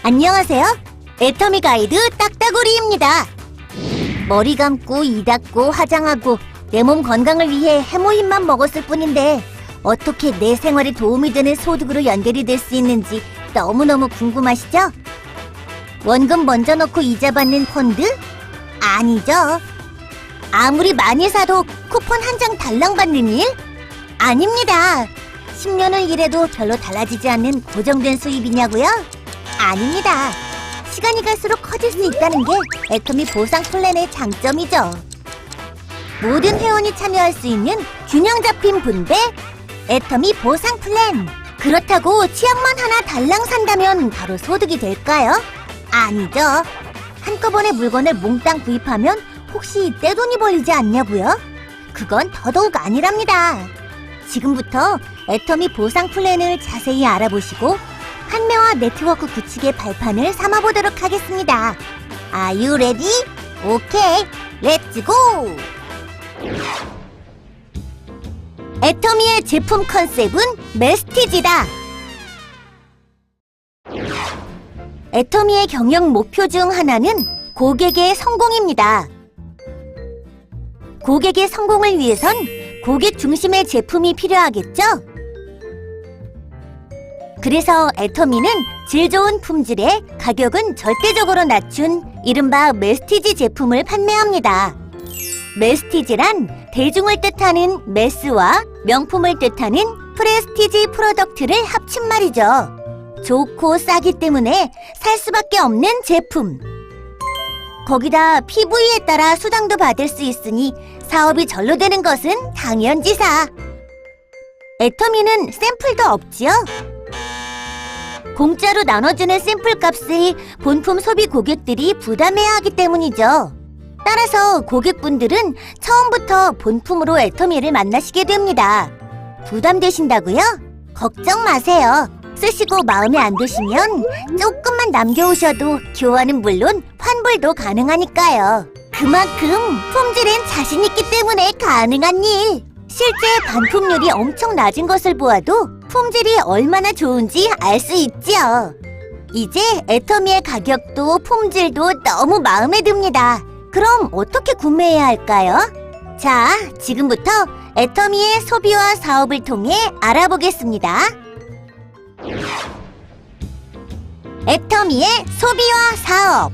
안녕하세요. 애터미 가이드 딱따구리입니다. 머리 감고 이 닦고 화장하고 내 몸 건강을 위해 해모힘만 먹었을 뿐인데 어떻게 내 생활에 도움이 되는 소득으로 연결이 될 수 있는지 너무너무 궁금하시죠? 원금 먼저 넣고 이자 받는 펀드? 아니죠. 아무리 많이 사도 쿠폰 한 장 달랑 받는 일? 아닙니다. 10년을 일해도 별로 달라지지 않는 고정된 수입이냐고요? 아닙니다. 시간이 갈수록 커질 수 있다는 게 애터미 보상 플랜의 장점이죠. 모든 회원이 참여할 수 있는 균형 잡힌 분배 애터미 보상 플랜. 그렇다고 치약만 하나 달랑 산다면 바로 소득이 될까요? 아니죠. 한꺼번에 물건을 몽땅 구입하면 혹시 떼돈이 벌리지 않냐고요? 그건 더더욱 아니랍니다. 지금부터 애터미 보상 플랜을 자세히 알아보시고 판매와 네트워크 구축의 발판을 삼아보도록 하겠습니다. Are you ready? 오케이, 렛츠 고! 애터미의 제품 컨셉은 메스티지다. 애터미의 경영 목표 중 하나는 고객의 성공입니다. 고객의 성공을 위해선 고객 중심의 제품이 필요하겠죠? 그래서 애터미는 질 좋은 품질에 가격은 절대적으로 낮춘 이른바 메스티지 제품을 판매합니다. 메스티지란 대중을 뜻하는 메스와 명품을 뜻하는 프레스티지 프로덕트를 합친 말이죠. 좋고 싸기 때문에 살 수밖에 없는 제품. 거기다 PV에 따라 수당도 받을 수 있으니 사업이 절로 되는 것은 당연지사. 애터미는 샘플도 없지요? 공짜로 나눠주는 샘플 값을 본품 소비 고객들이 부담해야 하기 때문이죠. 따라서 고객분들은 처음부터 본품으로 애터미를 만나시게 됩니다. 부담되신다고요? 걱정 마세요. 쓰시고 마음에 안 드시면 조금만 남겨오셔도 교환은 물론 환불도 가능하니까요. 그만큼 품질엔 자신 있기 때문에 가능한 일. 실제 반품률이 엄청 낮은 것을 보아도 품질이 얼마나 좋은지 알 수 있지요. 이제 애터미의 가격도 품질도 너무 마음에 듭니다. 그럼 어떻게 구매해야 할까요? 자, 지금부터 애터미의 소비와 사업을 통해 알아보겠습니다. 애터미의 소비와 사업.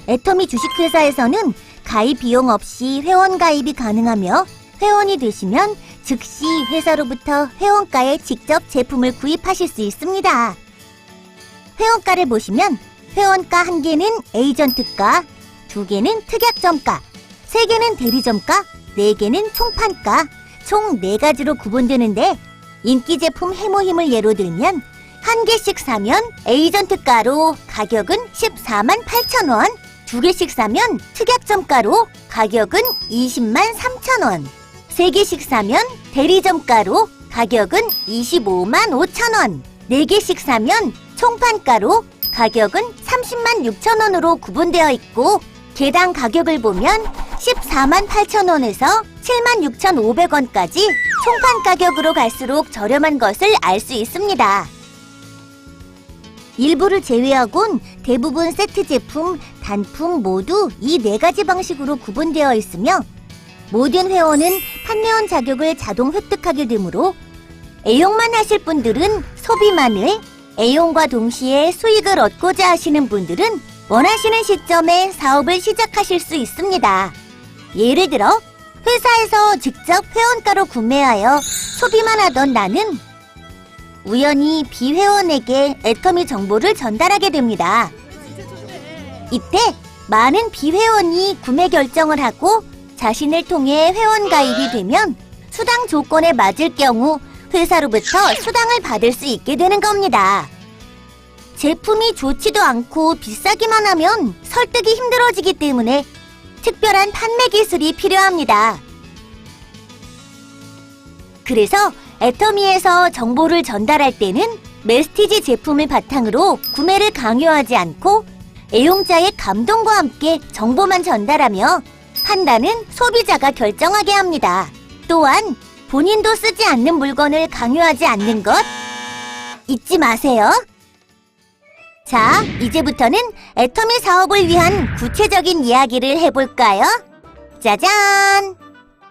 애터미 주식회사에서는 가입 비용 없이 회원 가입이 가능하며 회원이 되시면 즉시 회사로부터 회원가에 직접 제품을 구입하실 수 있습니다. 회원가를 보시면 회원가 1개는 에이전트가, 2개는 특약점가, 3개는 대리점가, 4개는 총판가, 총 4가지로 구분되는데 인기 제품 해모힘을 예로 들면 1개씩 사면 에이전트가로 가격은 14만 8천 원, 2개씩 사면 특약점가로 가격은 20만 3천 원, 3개씩 사면 대리점가로 가격은 25만 5천 원, 4개씩 사면 총판가로 가격은 30만 6천 원으로 구분되어 있고 개당 가격을 보면 14만 8천 원에서 7만 6,500원까지 총판 가격으로 갈수록 저렴한 것을 알 수 있습니다. 일부를 제외하곤 대부분 세트 제품, 단품 모두 이 4가지 방식으로 구분되어 있으며 모든 회원은 판매원 자격을 자동 획득하게 되므로 애용만 하실 분들은 소비만을, 애용과 동시에 수익을 얻고자 하시는 분들은 원하시는 시점에 사업을 시작하실 수 있습니다. 예를 들어 회사에서 직접 회원가로 구매하여 소비만 하던 나는 우연히 비회원에게 애터미 정보를 전달하게 됩니다. 이때 많은 비회원이 구매 결정을 하고 자신을 통해 회원 가입이 되면 수당 조건에 맞을 경우 회사로부터 수당을 받을 수 있게 되는 겁니다. 제품이 좋지도 않고 비싸기만 하면 설득이 힘들어지기 때문에 특별한 판매 기술이 필요합니다. 그래서 애터미에서 정보를 전달할 때는 메스티지 제품을 바탕으로 구매를 강요하지 않고 애용자의 감동과 함께 정보만 전달하며 판단은 소비자가 결정하게 합니다. 또한 본인도 쓰지 않는 물건을 강요하지 않는 것, 잊지 마세요. 자, 이제부터는 애터미 사업을 위한 구체적인 이야기를 해볼까요? 짜잔!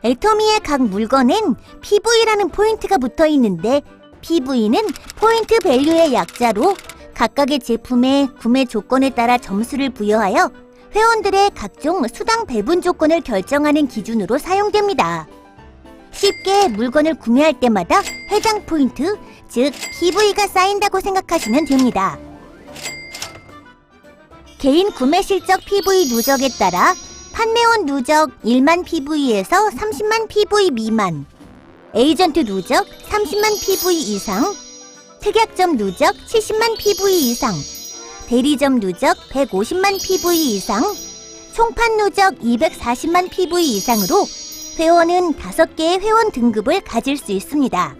애터미의 각 물건엔 PV라는 포인트가 붙어 있는데 PV는 포인트 밸류의 약자로 각각의 제품의 구매 조건에 따라 점수를 부여하여 회원들의 각종 수당 배분 조건을 결정하는 기준으로 사용됩니다. 쉽게 물건을 구매할 때마다 해당 포인트, 즉 PV가 쌓인다고 생각하시면 됩니다. 개인 구매 실적 PV 누적에 따라 판매원 누적 1만 PV에서 30만 PV 미만, 에이전트 누적 30만 PV 이상, 특약점 누적 70만 PV 이상, 대리점 누적 150만 PV 이상, 총판 누적 240만 PV 이상으로 회원은 5개의 회원 등급을 가질 수 있습니다.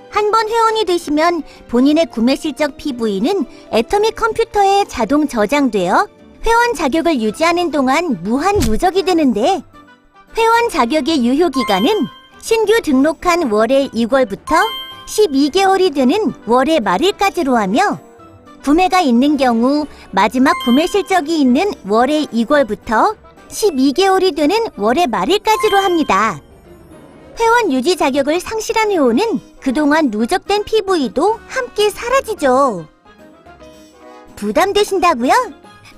한 번 회원이 되시면 본인의 구매 실적 PV는 애터미 컴퓨터에 자동 저장되어 회원 자격을 유지하는 동안 무한 누적이 되는데 회원 자격의 유효기간은 신규 등록한 월의 2월부터 12개월이 되는 월의 말일까지로 하며 구매가 있는 경우 마지막 구매 실적이 있는 월의 2월부터 12개월이 되는 월의 말일까지로 합니다. 회원 유지 자격을 상실한 회원은 그동안 누적된 PV도 함께 사라지죠. 부담되신다고요?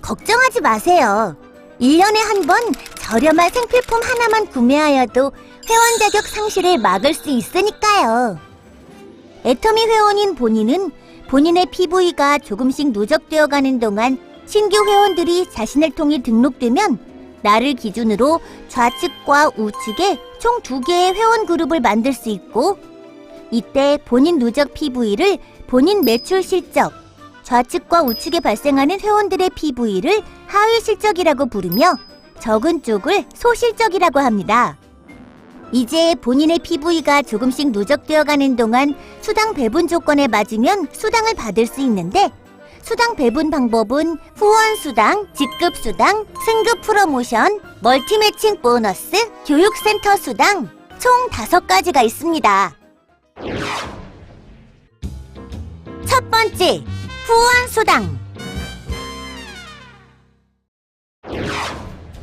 걱정하지 마세요. 1년에 한 번 저렴한 생필품 하나만 구매하여도 회원 자격 상실을 막을 수 있으니까요. 애터미 회원인 본인은 본인의 PV가 조금씩 누적되어 가는 동안 신규 회원들이 자신을 통해 등록되면 나를 기준으로 좌측과 우측에 총 2개의 회원 그룹을 만들 수 있고 이때 본인 누적 PV를 본인 매출 실적, 좌측과 우측에 발생하는 회원들의 PV를 하위 실적이라고 부르며 적은 쪽을 소실적이라고 합니다. 이제 본인의 PV가 조금씩 누적되어 가는 동안 수당 배분 조건에 맞으면 수당을 받을 수 있는데 수당 배분 방법은 후원 수당, 직급 수당, 승급 프로모션, 멀티 매칭 보너스, 교육센터 수당 총 5가지가 있습니다. 첫 번째, 후원 수당.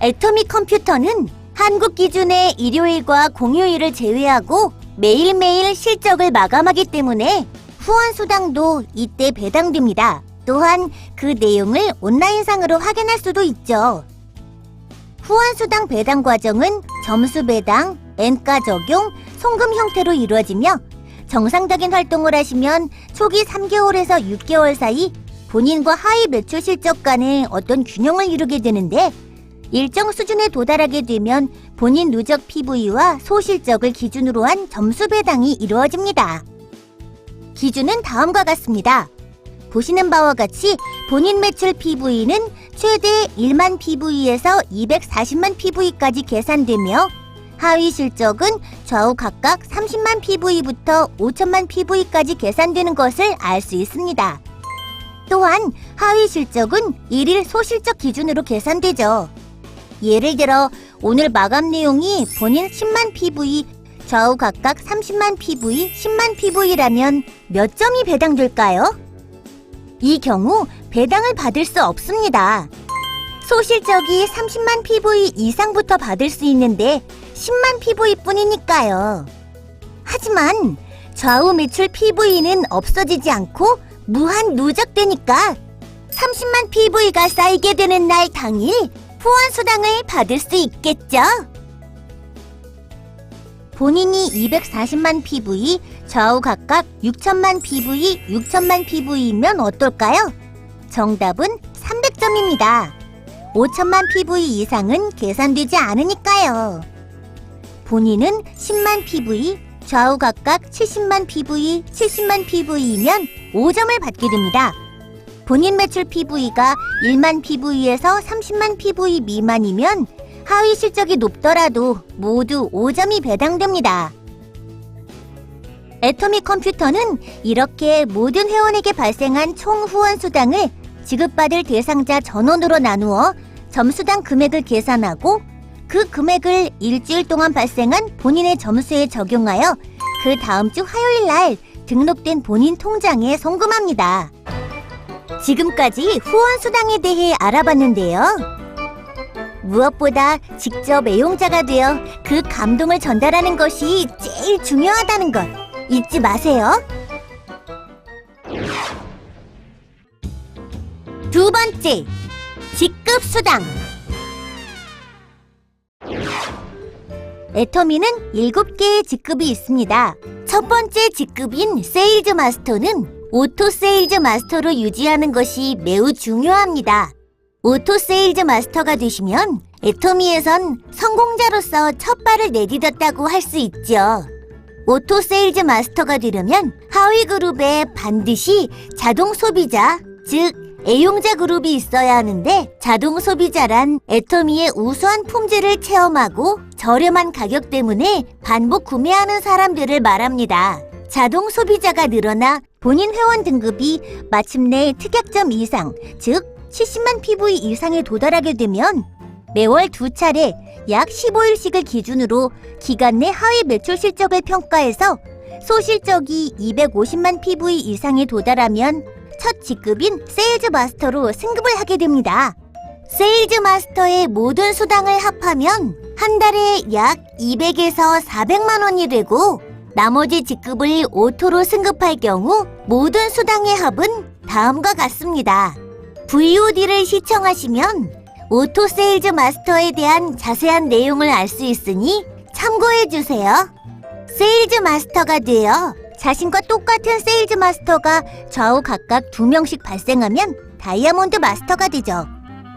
애터미 컴퓨터는 한국 기준의 일요일과 공휴일을 제외하고 매일매일 실적을 마감하기 때문에 후원 수당도 이때 배당됩니다. 또한 그 내용을 온라인상으로 확인할 수도 있죠. 후원수당 배당 과정은 점수 배당, N가 적용, 송금 형태로 이루어지며 정상적인 활동을 하시면 초기 3개월에서 6개월 사이 본인과 하위 매출 실적 간의 어떤 균형을 이루게 되는데 일정 수준에 도달하게 되면 본인 누적 PV와 소실적을 기준으로 한 점수 배당이 이루어집니다. 기준은 다음과 같습니다. 보시는 바와 같이 본인 매출 PV는 최대 1만 PV에서 240만 PV까지 계산되며 하위 실적은 좌우 각각 30만 PV부터 5천만 PV까지 계산되는 것을 알 수 있습니다. 또한 하위 실적은 일일 소실적 기준으로 계산되죠. 예를 들어 오늘 마감 내용이 본인 10만 PV, 좌우 각각 30만 PV, 10만 PV라면 몇 점이 배당될까요? 이 경우 배당을 받을 수 없습니다. 소실적이 30만 PV 이상부터 받을 수 있는데 10만 PV 뿐이니까요. 하지만 좌우 매출 PV는 없어지지 않고 무한 누적되니까 30만 PV가 쌓이게 되는 날 당일 후원수당을 받을 수 있겠죠? 본인이 240만 PV, 좌우 각각 6천만 PV, 6천만 PV이면 어떨까요? 정답은 300점입니다. 5천만 PV 이상은 계산되지 않으니까요. 본인은 10만 PV, 좌우 각각 70만 PV, 70만 PV이면 5점을 받게 됩니다. 본인 매출 PV가 1만 PV에서 30만 PV 미만이면 하위 실적이 높더라도 모두 5점이 배당됩니다. 애터미 컴퓨터는 이렇게 모든 회원에게 발생한 총 후원 수당을 지급받을 대상자 전원으로 나누어 점수당 금액을 계산하고 그 금액을 일주일 동안 발생한 본인의 점수에 적용하여 그 다음 주 화요일 날 등록된 본인 통장에 송금합니다. 지금까지 후원 수당에 대해 알아봤는데요. 무엇보다 직접 애용자가 되어 그 감동을 전달하는 것이 제일 중요하다는 것 잊지 마세요. 두 번째, 직급 수당. 애터미는 7개의 직급이 있습니다. 첫 번째 직급인 세일즈 마스터는 오토 세일즈 마스터로 유지하는 것이 매우 중요합니다. 오토 세일즈 마스터가 되시면 애터미에선 성공자로서 첫 발을 내디뎠다고 할 수 있죠. 오토 세일즈 마스터가 되려면 하위 그룹에 반드시 자동 소비자, 즉 애용자 그룹이 있어야 하는데, 자동 소비자란 애터미의 우수한 품질을 체험하고 저렴한 가격 때문에 반복 구매하는 사람들을 말합니다. 자동 소비자가 늘어나 본인 회원 등급이 마침내 특약점 이상, 즉 70만 PV 이상에 도달하게 되면 매월 2차례 약 15일씩을 기준으로 기간 내 하위 매출 실적을 평가해서 소실적이 250만 PV 이상에 도달하면 첫 직급인 세일즈 마스터로 승급을 하게 됩니다. 세일즈 마스터의 모든 수당을 합하면 한 달에 약 200에서 400만 원이 되고, 나머지 직급을 오토로 승급할 경우 모든 수당의 합은 다음과 같습니다. VOD를 시청하시면 오토 세일즈 마스터에 대한 자세한 내용을 알 수 있으니 참고해주세요. 세일즈 마스터가 되어 자신과 똑같은 세일즈 마스터가 좌우 각각 2명씩 발생하면 다이아몬드 마스터가 되죠.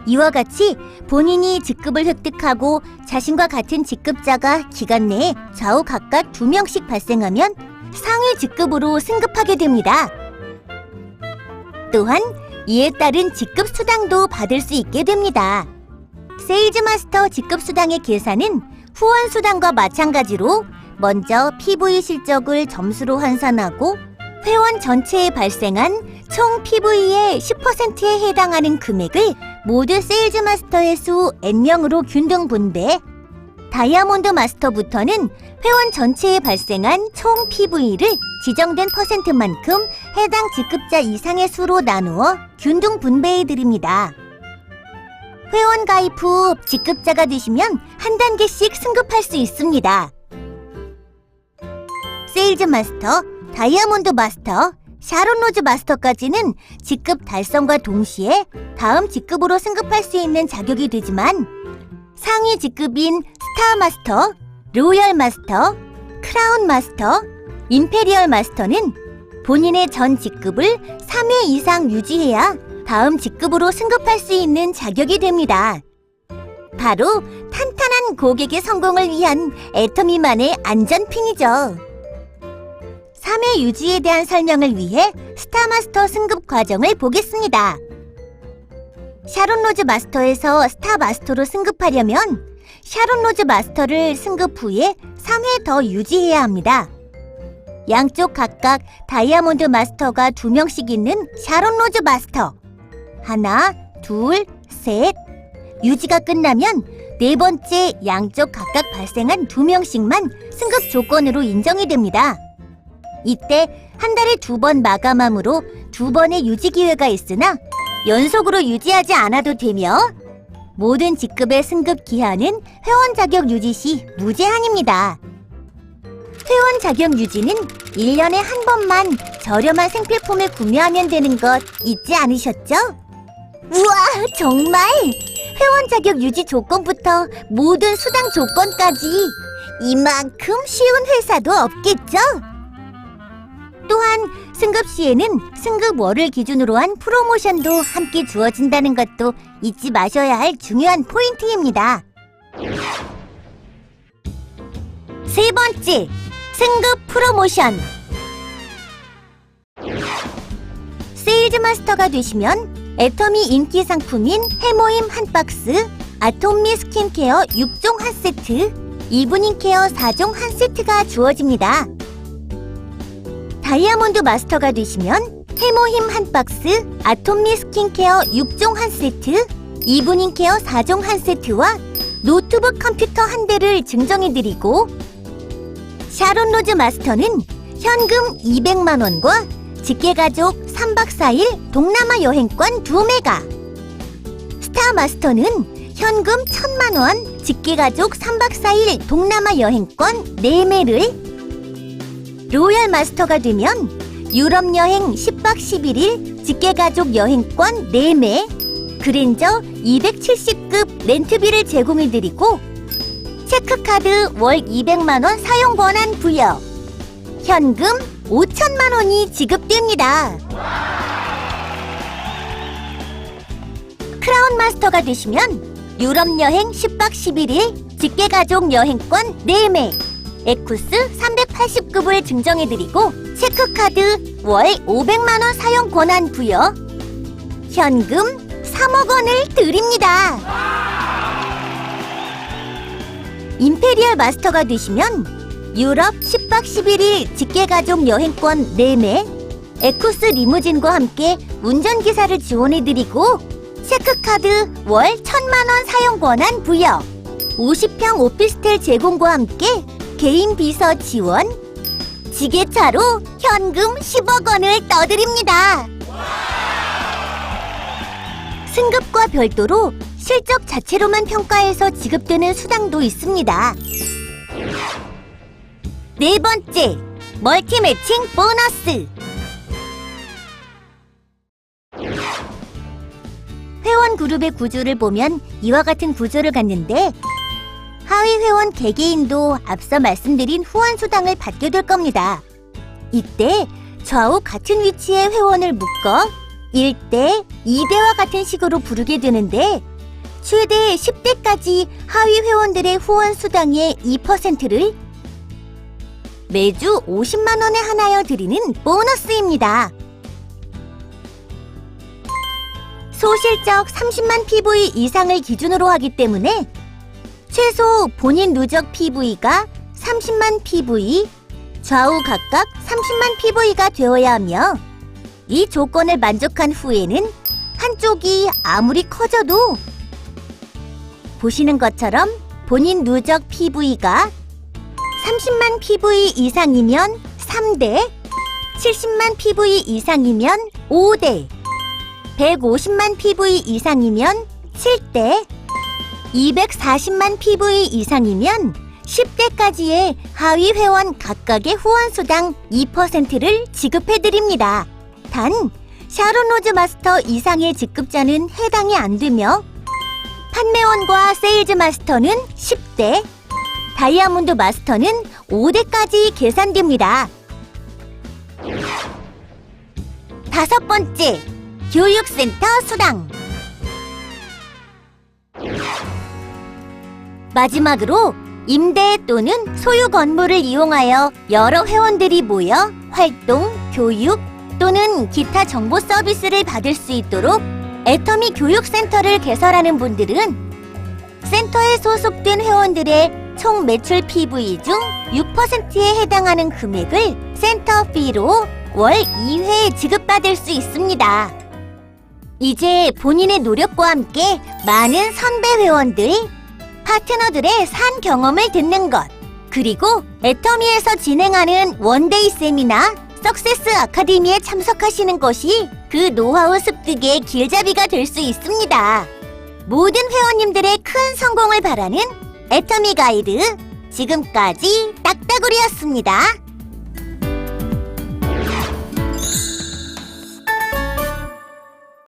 이와 같이 본인이 직급을 획득하고 자신과 같은 직급자가 기간 내에 좌우 각각 2명씩 발생하면 상위 직급으로 승급하게 됩니다. 또한 이에 따른 직급 수당도 받을 수 있게 됩니다. 세일즈 마스터 직급 수당의 계산은 후원 수당과 마찬가지로 먼저 PV 실적을 점수로 환산하고 회원 전체에 발생한 총 PV의 10%에 해당하는 금액을 모두 세일즈 마스터의 수 N명으로 균등 분배, 다이아몬드 마스터부터는 회원 전체에 발생한 총 PV를 지정된 퍼센트만큼 해당 직급자 이상의 수로 나누어 균등 분배해드립니다. 회원 가입 후 직급자가 되시면 한 단계씩 승급할 수 있습니다. 세일즈 마스터, 다이아몬드 마스터, 샤론 로즈 마스터까지는 직급 달성과 동시에 다음 직급으로 승급할 수 있는 자격이 되지만, 상위 직급인 스타 마스터, 로열 마스터, 크라운 마스터, 임페리얼 마스터는 본인의 전 직급을 3회 이상 유지해야 다음 직급으로 승급할 수 있는 자격이 됩니다. 바로 탄탄한 고객의 성공을 위한 애터미만의 안전핀이죠. 3회 유지에 대한 설명을 위해 스타마스터 승급 과정을 보겠습니다. 샤론 로즈 마스터에서 스타 마스터로 승급하려면 샤론 로즈 마스터를 승급 후에 3회 더 유지해야 합니다. 양쪽 각각 다이아몬드 마스터가 2명씩 있는 샤론 로즈 마스터. 하나, 둘, 셋. 유지가 끝나면 네 번째 양쪽 각각 발생한 2명씩만 승급 조건으로 인정이 됩니다. 이때 한 달에 2번 마감함으로 2번의 유지 기회가 있으나 연속으로 유지하지 않아도 되며, 모든 직급의 승급 기한은 회원 자격 유지 시 무제한입니다. 회원 자격 유지는 1년에 한 번만 저렴한 생필품을 구매하면 되는 것 잊지 않으셨죠? 우와, 정말! 회원 자격 유지 조건부터 모든 수당 조건까지 이만큼 쉬운 회사도 없겠죠? 또한 승급 시에는 승급월을 기준으로 한 프로모션도 함께 주어진다는 것도 잊지 마셔야 할 중요한 포인트입니다. 세 번째, 승급 프로모션. 세일즈 마스터가 되시면 애터미 인기 상품인 해모임 한 박스, 아톰미 스킨케어 6종 한 세트, 이브닝 케어 4종 한 세트가 주어집니다. 다이아몬드 마스터가 되시면 해모힘 한 박스, 아톰미 스킨케어 6종 한 세트, 이브닝 케어 4종 한 세트와 노트북 컴퓨터 한 대를 증정해드리고, 샤론 로즈 마스터는 현금 200만 원과 직계가족 3박 4일 동남아 여행권 2매가, 스타 마스터는 현금 1000만 원, 직계가족 3박 4일 동남아 여행권 4매를, 로얄 마스터가 되면 유럽 여행 10박 11일 직계가족 여행권 4매, 그랜저 270급 렌트비를 제공해드리고 체크카드 월 200만 원 사용 권한 부여, 현금 5천만 원이 지급됩니다. 크라운 마스터가 되시면 유럽 여행 10박 11일 직계가족 여행권 4매, 에쿠스 380급을 증정해드리고 체크카드 월 500만 원 사용 권한 부여, 현금 3억 원을 드립니다. 임페리얼 마스터가 되시면 유럽 10박 11일 직계가족 여행권 4매, 에쿠스 리무진과 함께 운전기사를 지원해드리고 체크카드 월 1000만 원 사용 권한 부여, 50평 오피스텔 제공과 함께 개인 비서 지원, 지게차로 현금 10억 원을 떠드립니다. 승급과 별도로 실적 자체로만 평가해서 지급되는 수당도 있습니다. 네 번째, 멀티 매칭 보너스. 회원 그룹의 구조를 보면 이와 같은 구조를 갖는데, 하위 회원 개개인도 앞서 말씀드린 후원 수당을 받게 될 겁니다. 이때 좌우 같은 위치의 회원을 묶어 1대, 2대와 같은 식으로 부르게 되는데, 최대 10대까지 하위 회원들의 후원 수당의 2%를 매주 50만 원에 한하여 드리는 보너스입니다. 소실적 30만 PV 이상을 기준으로 하기 때문에 최소 본인 누적 PV가 30만 PV, 좌우 각각 30만 PV가 되어야 하며, 이 조건을 만족한 후에는 한쪽이 아무리 커져도 보시는 것처럼 본인 누적 PV가 30만 PV 이상이면 3대, 70만 PV 이상이면 5대, 150만 PV 이상이면 7대, 240만 PV 이상이면 10대까지의 하위 회원 각각의 후원수당 2%를 지급해드립니다. 단, 샤론 로즈 마스터 이상의 직급자는 해당이 안 되며, 판매원과 세일즈 마스터는 10대, 다이아몬드 마스터는 5대까지 계산됩니다. 다섯 번째, 교육센터 수당. 마지막으로 임대 또는 소유 건물을 이용하여 여러 회원들이 모여 활동, 교육 또는 기타 정보 서비스를 받을 수 있도록 애터미 교육센터를 개설하는 분들은 센터에 소속된 회원들의 총 매출 PV 중 6%에 해당하는 금액을 센터 피로 월 2회 지급받을 수 있습니다. 이제 본인의 노력과 함께 많은 선배 회원들, 파트너들의 산 경험을 듣는 것, 그리고 애터미에서 진행하는 원데이 세미나 석세스 아카데미에 참석하시는 것이 그 노하우 습득의 길잡이가 될 수 있습니다. 모든 회원님들의 큰 성공을 바라는 애터미 가이드, 지금까지 딱따구리였습니다.